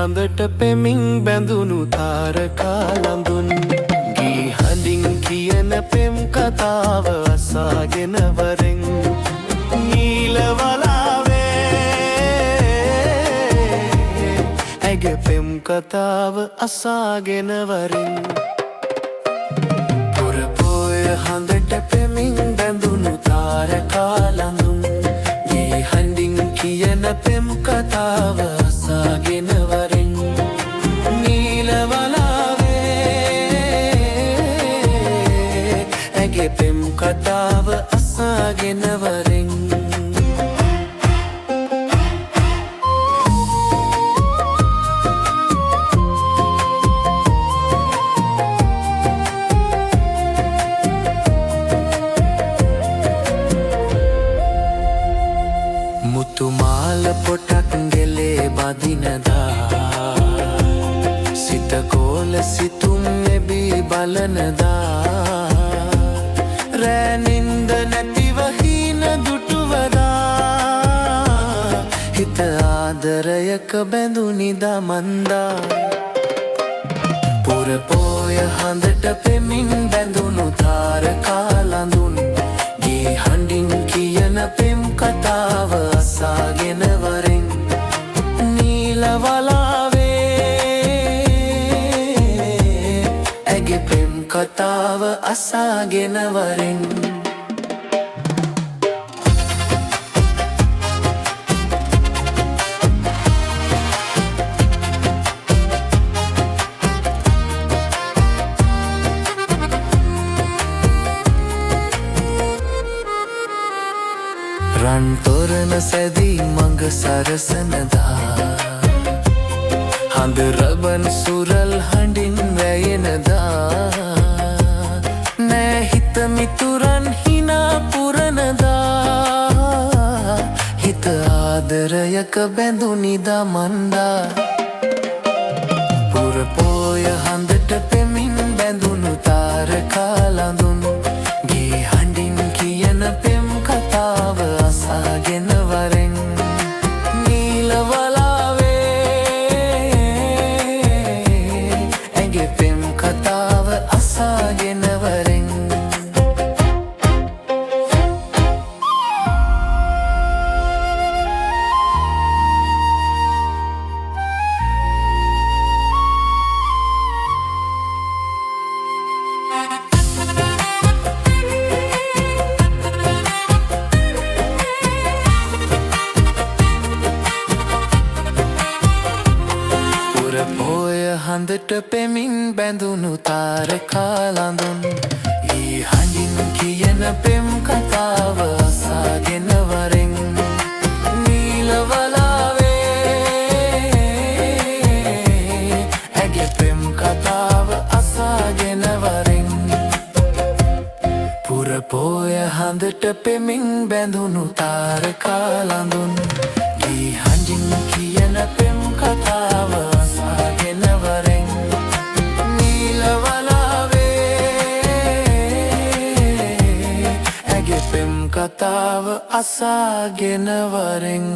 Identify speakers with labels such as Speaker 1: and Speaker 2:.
Speaker 1: හඳට පෙමින් බැඳුණු තාරකා ළඳුන් ගී හඬින් කියන පෙම් කතාව අසාගෙන වරෙන් නීලවලාවේ ඇගේ පෙම් කතාව අසාගෙන වරෙන් පුරපොය හඳට පෙමින් බැඳුණු තාරකා ළඳුන් ගී හඬින් කියන පෙම් කතාව අසාගෙන වරෙන් නීලවලාවේ ඇගේ පෙම් කතාව අසාගෙන වරෙන් මුතුමාල පොටක් ගෙලේ බදිනදා සිත කෝල සිතුම් එබී බලනදා රෑනින්ද නැතිව හීන දුටුවදා හිත ආදරයක බැඳුනිදා මන්දා පුරපෝය හඳට පෙමින් බැඳුණු තාරකා ළඳුන් ගේ හඬින් කියන පෙම් කතාව අසාගෙන වරෙන් නීලවලාවේ ඇගේ පෙම් කතාව අසාගෙන වරෙන් රන් තොරණ සැදී මඟ සරසනදා හඳ රබන් සුරල් හඬින් වැයෙනදා නෑ හිත මිතුරන් හිනා පුරනදා හිත ආදරයක බැඳුනිදා මන්දා පුරපෝය හඳට පෙමින් බැඳුණු තාරකා ළඳුන් ගේ හඬින් කියන පෙම් කතාව අසාගෙන වරෙන් නීලවලාවේ ඇගේ පෙම් කතාව අසාගෙන වරෙන් පුරපොය හඳට පෙමින් බැඳුණු තාරකා ළඳුන් ගේ හඬින් කියන පෙම් කතාව අසාගෙන වරෙන් නීලවලාවේ ඇගේ පෙම් කතාව අසාගෙන වරෙන් පුරපොය හඳට පෙමින් බැඳුණු තාරකා ළඳුන් ගේ හඬින් කියන පෙම් කතාව අසාගෙන වරෙන් නීලවලාවේ ඇගේ පෙම් කතාව අසාගෙන වරෙන්